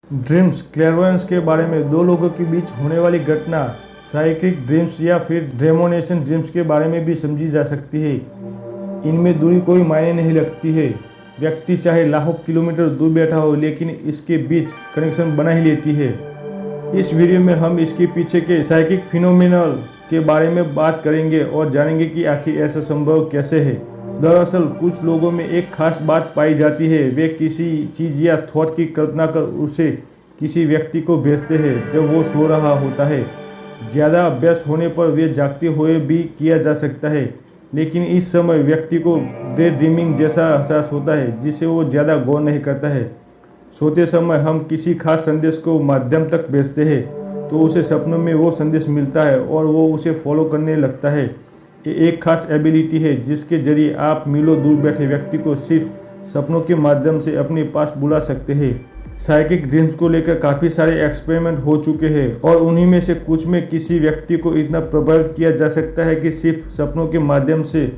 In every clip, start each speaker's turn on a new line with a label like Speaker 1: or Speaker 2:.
Speaker 1: Dreams क्लेयरवॉयंस के बारे में दो लोगों के बीच होने वाली घटना साइकिक ड्रीम्स या फिर ड्रेमोनेशन ड्रीम्स के बारे में भी समझी जा सकती है। इनमें दूरी कोई मायने नहीं रखती है। व्यक्ति चाहे लाखों किलोमीटर दूर बैठा हो, लेकिन इसके बीच कनेक्शन बना ही लेती है। इस वीडियो में हम इसके पीछे के साइकिक फिनोमिनल के बारे में बात करेंगे और जानेंगे कि आखिर ऐसा संभव कैसे है। दरअसल कुछ लोगों में एक खास बात पाई जाती है, वे किसी चीज़ या थॉट की कल्पना कर उसे किसी व्यक्ति को भेजते हैं जब वो सो रहा होता है। ज़्यादा अभ्यास होने पर वे जागते हुए भी किया जा सकता है, लेकिन इस समय व्यक्ति को डे ड्रीमिंग जैसा एहसास होता है जिसे वो ज़्यादा गौर नहीं करता है। सोते समय हम किसी खास संदेश को माध्यम तक भेजते हैं तो उसे सपनों में वो संदेश मिलता है और वो उसे फॉलो करने लगता है। ये एक खास एबिलिटी है जिसके जरिए आप मीलों दूर बैठे व्यक्ति को सिर्फ सपनों के माध्यम से अपने पास बुला सकते हैं। साइकिक ड्रीम्स को लेकर काफ़ी सारे एक्सपेरिमेंट हो चुके हैं और उन्हीं में से कुछ में किसी व्यक्ति को इतना प्रभावित किया जा सकता है कि सिर्फ सपनों के माध्यम से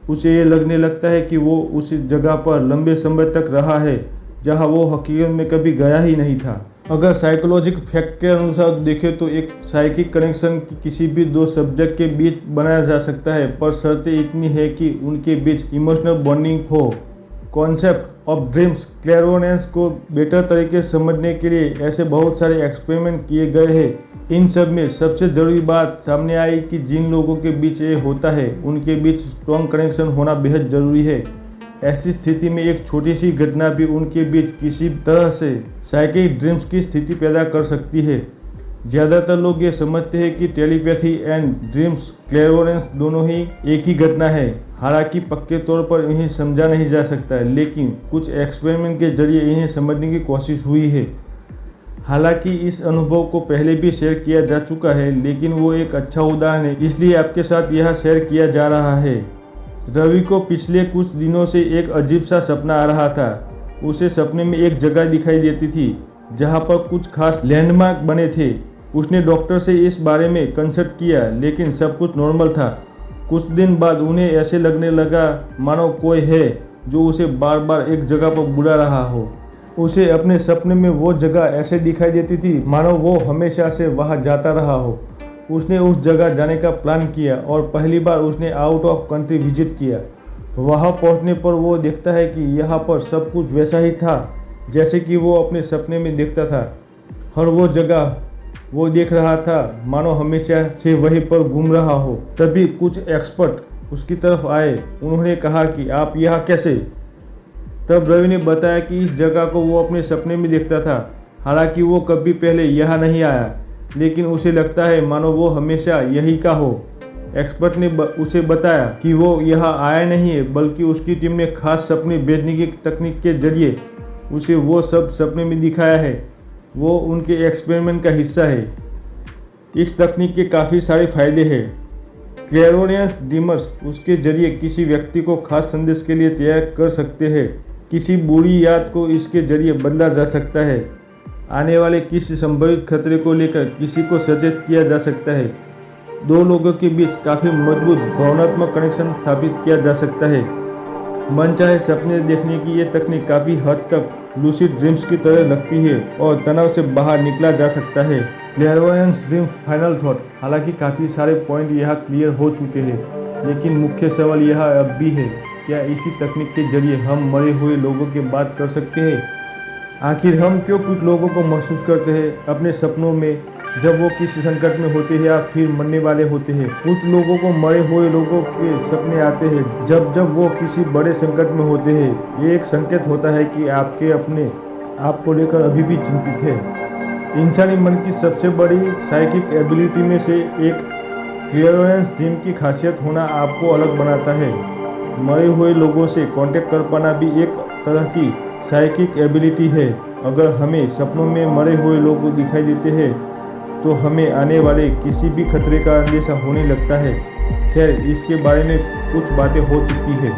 Speaker 1: उसे ये लगने लगता है कि वो उस जगह पर लंबे समय तक रहा है जहां वो हकीकत में कभी गया ही नहीं था। अगर साइकोलॉजिकल फैक्ट के अनुसार देखें तो एक साइकिक कनेक्शन किसी भी दो सब्जेक्ट के बीच बनाया जा सकता है, पर शर्त इतनी है कि उनके बीच इमोशनल बॉन्डिंग हो। कॉन्सेप्ट ऑफ ड्रीम्स क्लेयरवॉयंस को बेटर तरीके से समझने के लिए ऐसे बहुत सारे एक्सपेरिमेंट किए गए हैं। इन सब में सबसे ज़रूरी बात सामने आई कि जिन लोगों के बीच ये होता है उनके बीच स्ट्रॉन्ग कनेक्शन होना बेहद ज़रूरी है। ऐसी स्थिति में एक छोटी सी घटना भी उनके बीच किसी तरह से साइकिक ड्रीम्स की स्थिति पैदा कर सकती है। ज़्यादातर लोग ये समझते हैं कि टेलीपैथी एंड ड्रीम्स क्लेयरवॉयंस दोनों ही एक ही घटना है। हालांकि पक्के तौर पर इन्हें समझा नहीं जा सकता है, लेकिन कुछ एक्सपेरिमेंट के जरिए इन्हें समझने की कोशिश हुई है। हालांकि इस अनुभव को पहले भी शेयर किया जा चुका है, लेकिन वो एक अच्छा उदाहरण है, इसलिए आपके साथ यह शेयर किया जा रहा है। रवि को पिछले कुछ दिनों से एक अजीब सा सपना आ रहा था। उसे सपने में एक जगह दिखाई देती थी जहां पर कुछ खास लैंडमार्क बने थे। उसने डॉक्टर से इस बारे में कंसल्ट किया, लेकिन सब कुछ नॉर्मल था। कुछ दिन बाद उन्हें ऐसे लगने लगा मानो कोई है जो उसे बार बार एक जगह पर बुला रहा हो। उसे अपने सपने में वो जगह ऐसे दिखाई देती थी मानो वो हमेशा से वहाँ जाता रहा हो। उसने उस जगह जाने का प्लान किया और पहली बार उसने आउट ऑफ कंट्री विजिट किया। वहां पहुंचने पर वो देखता है कि यहाँ पर सब कुछ वैसा ही था जैसे कि वो अपने सपने में देखता था। हर वो जगह वो देख रहा था मानो हमेशा से वहीं पर घूम रहा हो। तभी कुछ एक्सपर्ट उसकी तरफ आए। उन्होंने कहा कि आप यहाँ कैसे? तब रवि ने बताया कि इस जगह को वो अपने सपने में देखता था। हालांकि वो कभी पहले यहाँ नहीं आया, लेकिन उसे लगता है मानो वो हमेशा यही का हो। एक्सपर्ट ने उसे बताया कि वो यहाँ आया नहीं है, बल्कि उसकी टीम ने खास सपने भेजने की तकनीक के जरिए उसे वो सब सपने में दिखाया है। वो उनके एक्सपेरिमेंट का हिस्सा है। इस तकनीक के काफ़ी सारे फायदे हैं। क्लेयरवॉयंस ड्रीमर्स उसके जरिए किसी व्यक्ति को खास संदेश के लिए तैयार कर सकते हैं। किसी बुरी याद को इसके जरिए बदला जा सकता है। आने वाले किसी संभावित खतरे को लेकर किसी को सचेत किया जा सकता है। दो लोगों के बीच काफ़ी मजबूत भावनात्मक कनेक्शन स्थापित किया जा सकता है। मनचाहे सपने देखने की ये तकनीक काफ़ी हद तक लूसिड ड्रीम्स की तरह लगती है और तनाव से बाहर निकला जा सकता है। क्लेयरवॉयंस ड्रीम्स फाइनल थॉट। हालांकि काफ़ी सारे पॉइंट यहाँ क्लियर हो चुके हैं, लेकिन मुख्य सवाल यह अब भी है, क्या इसी तकनीक के जरिए हम मरे हुए लोगों की बात कर सकते हैं? आखिर हम क्यों कुछ लोगों को महसूस करते हैं अपने सपनों में जब वो किसी संकट में होते हैं या फिर मरने वाले होते हैं? कुछ लोगों को मरे हुए लोगों के सपने आते हैं जब वो किसी बड़े संकट में होते हैं। ये एक संकेत होता है कि आपके अपने आप को लेकर अभी भी चिंतित है। इंसानी मन की सबसे बड़ी साइकिक एबिलिटी में से एक क्लेयरवॉयंस ड्रीम की खासियत होना आपको अलग बनाता है। मरे हुए लोगों से कांटेक्ट कर पाना भी एक तरह की साइकिक एबिलिटी है। अगर हमें सपनों में मरे हुए लोग दिखाई देते हैं तो हमें आने वाले किसी भी खतरे का अंदेशा होने लगता है। खैर, इसके बारे में कुछ बातें हो चुकी है।